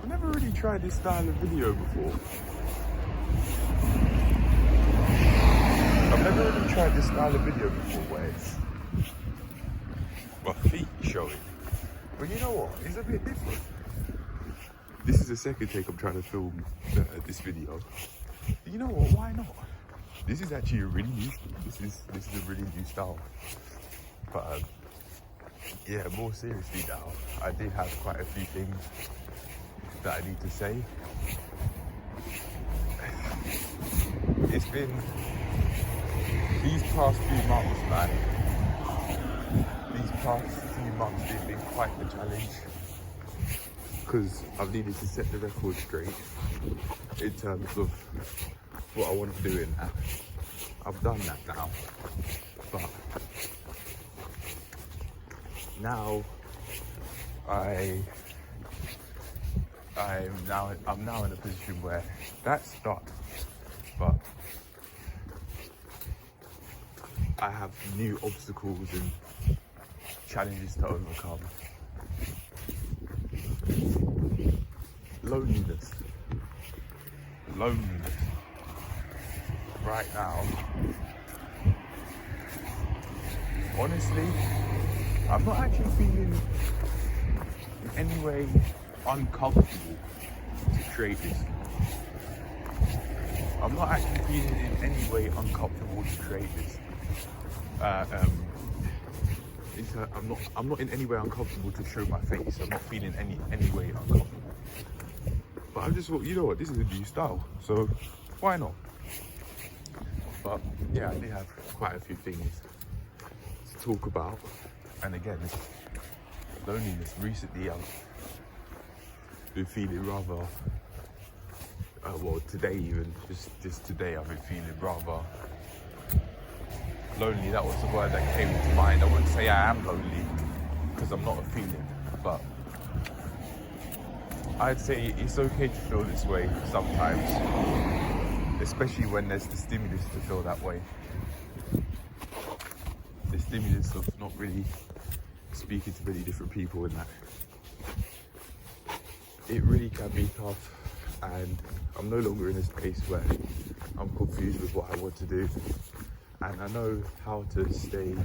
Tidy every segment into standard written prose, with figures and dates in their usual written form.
I've never really tried this style of video before. I've never really tried this style of video before where it's my feet showing. But you know what? It's a bit different. This is the second take I'm trying to film this video. You know what? Why not? This is actually a really new. This is a really new style. But yeah, more seriously now, I did have quite a few things that I need to say. It's been these past few months, man. These past few months, they've been quite a challenge because I've needed to set the record straight in terms of what I want to do in that. I've done that now, but now I'm now in a position where that's done, but I have new obstacles and challenges to overcome. Loneliness. Right now, honestly, I'm not actually feeling in any way uncomfortable to create this. I'm not actually feeling in any way uncomfortable to create this. I'm not in any way uncomfortable to show my face. I'm not feeling any way uncomfortable. But I just thought, you know what, this is a new style, so why not? But yeah, I did have quite a few things to talk about. And again, loneliness. Recently, I've been feeling rather, well, today even, just today, I've been feeling rather lonely. That was the word that came to mind. I wouldn't say I am lonely, because I'm not a feeling, but I'd say it's okay to feel this way sometimes, especially when there's the stimulus to feel that way. The stimulus of not really speaking to many different people and that. It really can be tough, and I'm no longer in a space where I'm confused with what I want to do, and I know how to stay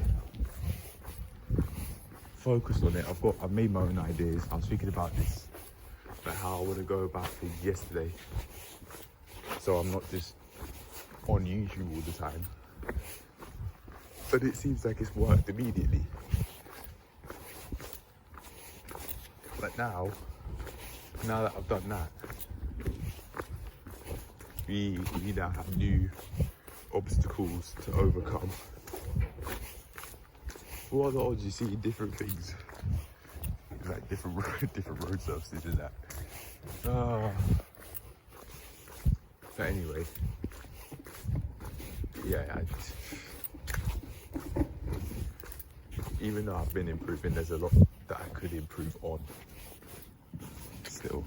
focused on it. I've made my own ideas. I was thinking about this, about how I want to go about things yesterday, so I'm not just on YouTube all the time. But it seems like it's worked immediately. But now that I've done that, we now have new obstacles to overcome. What are the odds you see different things? Like different road surfaces and that. But anyway, yeah, even though I've been improving, there's a lot that I could improve on still.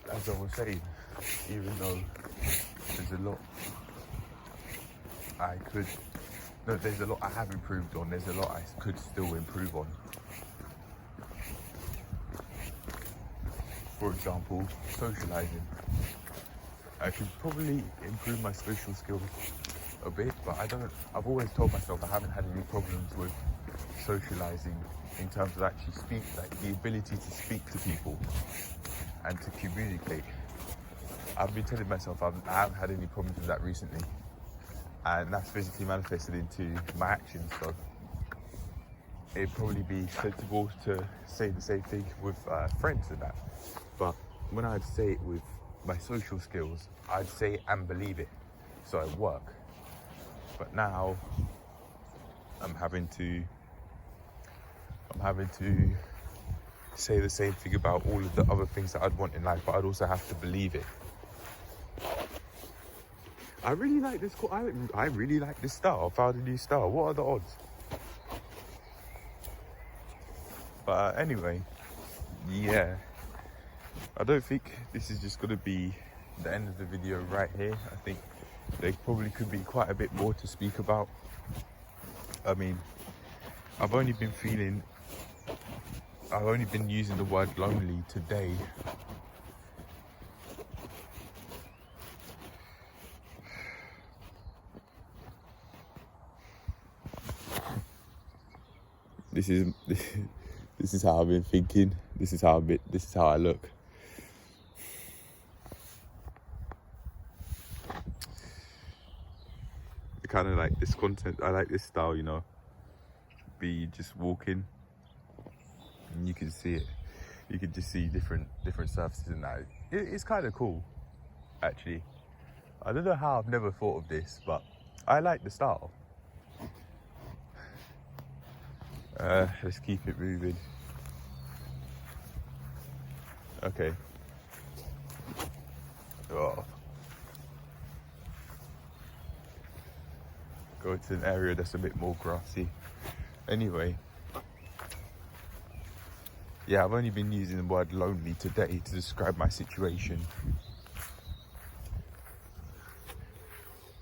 As I was saying, even though there's a lot there's a lot I have improved on, there's a lot I could still improve on. For example, socializing. I could probably improve my social skills a bit, but I've always told myself I haven't had any problems with socializing in terms of actually the ability to speak to people and to communicate. I've been telling myself I haven't had any problems with that recently, and that's physically manifested into my actions. So it'd probably be sensible to say the same thing with friends and that. But when I'd say it with my social skills, I'd say it and believe it, so it work. But now I'm having to say the same thing about all of the other things that I'd want in life, but I'd also have to believe it. I really like this. I really like this style. I found a new style. What are the odds? But anyway, yeah. I don't think this is just going to be the end of the video right here. I think there probably could be quite a bit more to speak about. I mean, I've only been using the word lonely today. This is how I've been thinking. This is how I look. I kind of like this content. I like this style, you know. Be just walking, and you can see it. You can just see different surfaces and that. It's kind of cool, actually. I don't know how I've never thought of this, but I like the style. Let's keep it moving. Okay. Oh. Go to an area that's a bit more grassy. Anyway. Yeah, I've only been using the word lonely today to describe my situation.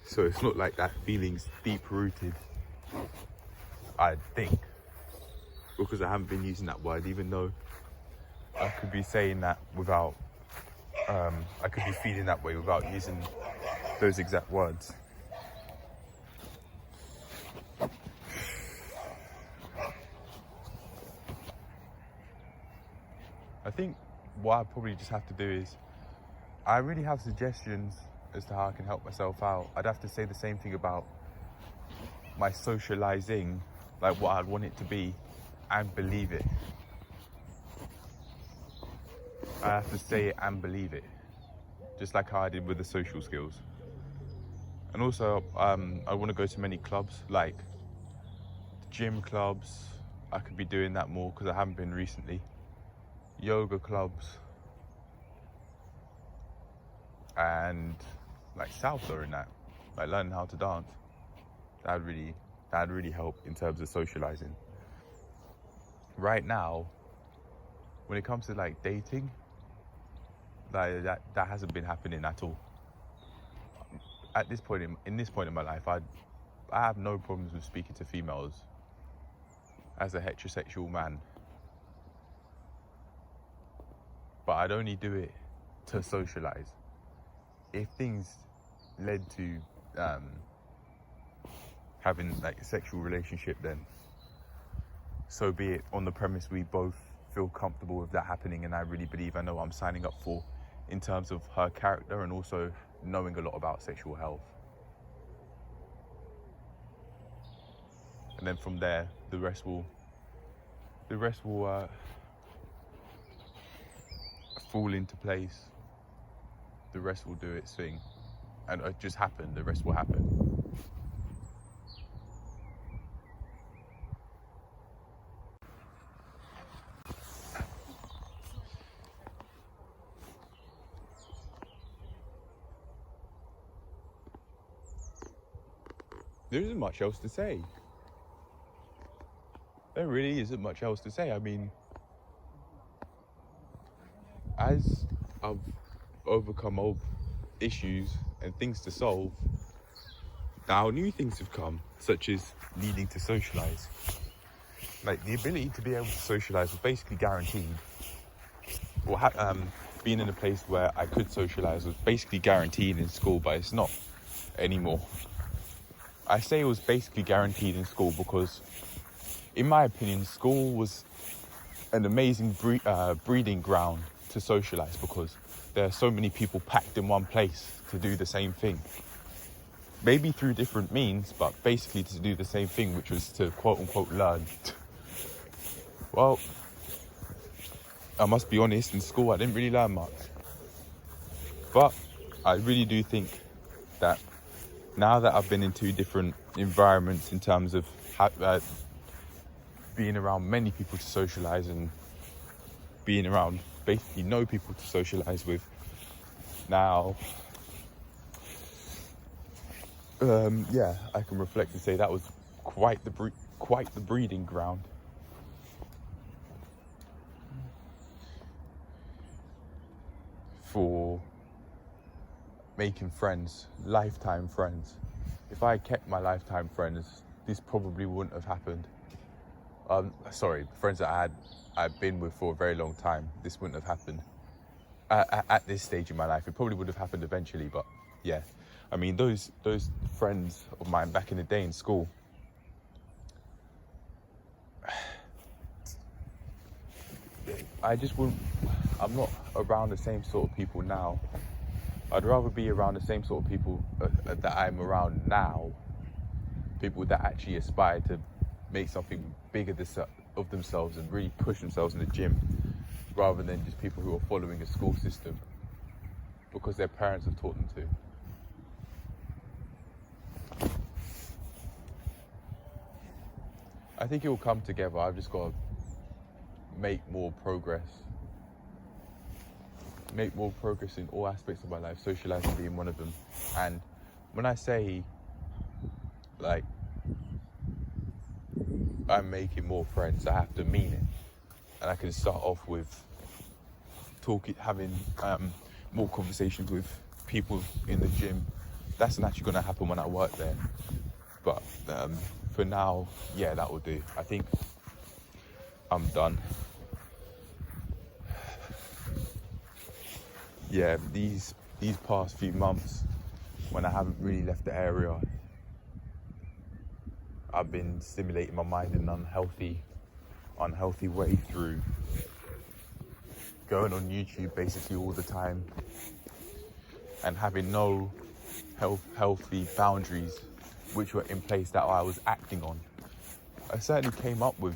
So it's not like that feeling's deep rooted, I think. Because I haven't been using that word, even though I could be saying that without, I could be feeling that way without using those exact words. I think what I probably just have to do is, I really have suggestions as to how I can help myself out. I'd have to say the same thing about my socializing, like what I'd want it to be, and believe it. I have to say it and believe it, just like how I did with the social skills. And also, I want to go to many clubs, like gym clubs. I could be doing that more because I haven't been recently. Yoga clubs, and like salsa and that, like learning how to dance. That'd really help in terms of socializing. Right now, when it comes to like dating, like that hasn't been happening at all. At this point in my life, I have no problems with speaking to females as a heterosexual man, but I'd only do it to socialize. If things led to having like a sexual relationship, then so be it, on the premise we both feel comfortable with that happening, and I really believe I know what I'm signing up for in terms of her character and also knowing a lot about sexual health. And then from there, the rest will fall into place. The rest will do its thing, and it just happen. The rest will happen. There isn't much else to say. There really isn't much else to say. I mean, as I've overcome old issues and things to solve, now new things have come, such as needing to socialise. Like, the ability to be able to socialise was basically guaranteed. Or being in a place where I could socialise was basically guaranteed in school, but it's not anymore. I say it was basically guaranteed in school because, in my opinion, school was an amazing breeding ground to socialise, because there are so many people packed in one place to do the same thing. Maybe through different means, but basically to do the same thing, which was to quote-unquote learn. Well, I must be honest, in school I didn't really learn much. But I really do think that now that I've been in two different environments in terms of being around many people to socialise and being around basically no people to socialise with, now, I can reflect and say that was quite the breeding ground. For making friends, lifetime friends. If I kept my lifetime friends, this probably wouldn't have happened. Sorry, friends that I've been with for a very long time, this wouldn't have happened. At this stage in my life, it probably would have happened eventually, but yeah. I mean, those friends of mine back in the day in school, I just wouldn't, I'm not around the same sort of people now. I'd rather be around the same sort of people that I'm around now. People that actually aspire to make something bigger of themselves and really push themselves in the gym, rather than just people who are following a school system because their parents have taught them to. I think it will come together. I've just got to make more progress in all aspects of my life, socializing being one of them. And when I say, like, I'm making more friends, I have to mean it. And I can start off with having more conversations with people in the gym. That's not actually going to happen when I work there. But for now, yeah, that will do. I think I'm done. Yeah, these past few months, when I haven't really left the area, I've been stimulating my mind in an unhealthy way through going on YouTube basically all the time and having no healthy boundaries which were in place that I was acting on. I certainly came up with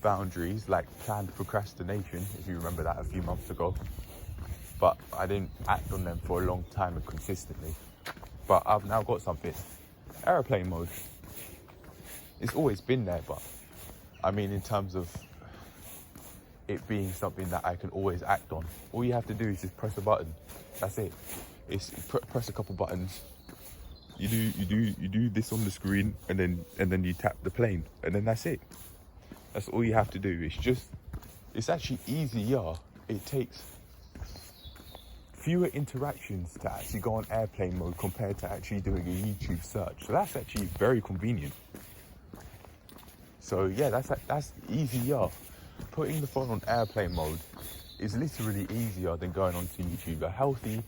boundaries like planned procrastination, if you remember that a few months ago, but I didn't act on them for a long time and consistently. But I've now got something, airplane mode. It's always been there, but I mean, in terms of it being something that I can always act on, all you have to do is just press a button. That's it. It's press a couple buttons. You do this on the screen, and then you tap the plane, and then that's it. That's all you have to do. It's actually easier. It takes fewer interactions to actually go on airplane mode compared to actually doing a YouTube search. So that's actually very convenient. So yeah, that's easier. Putting the phone on airplane mode is literally easier than going onto YouTube. A healthy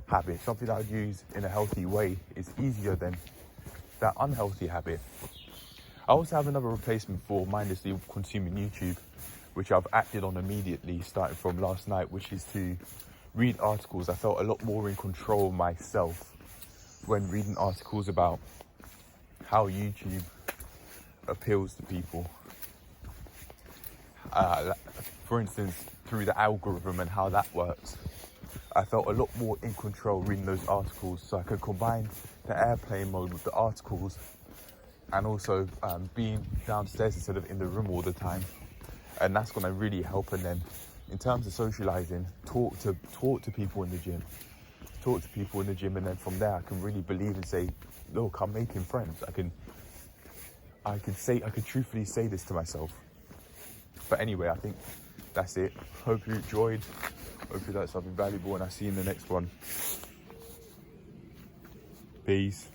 habit, something that I'd use in a healthy way, is easier than that unhealthy habit. I also have another replacement for mindlessly consuming YouTube, which I've acted on immediately starting from last night, which is to read articles. I felt a lot more in control of myself when reading articles about how YouTube appeals to people. For instance, through the algorithm and how that works. I felt a lot more in control reading those articles, so I could combine the airplane mode with the articles, and also being downstairs instead of in the room all the time. And that's going to really help. And then in terms of socializing, talk to people in the gym. And then from there I can really believe and say, look, I'm making friends. I can truthfully say this to myself. But anyway, I think that's it. Hope you enjoyed. Hope you learned something valuable, and I'll see you in the next one. Peace.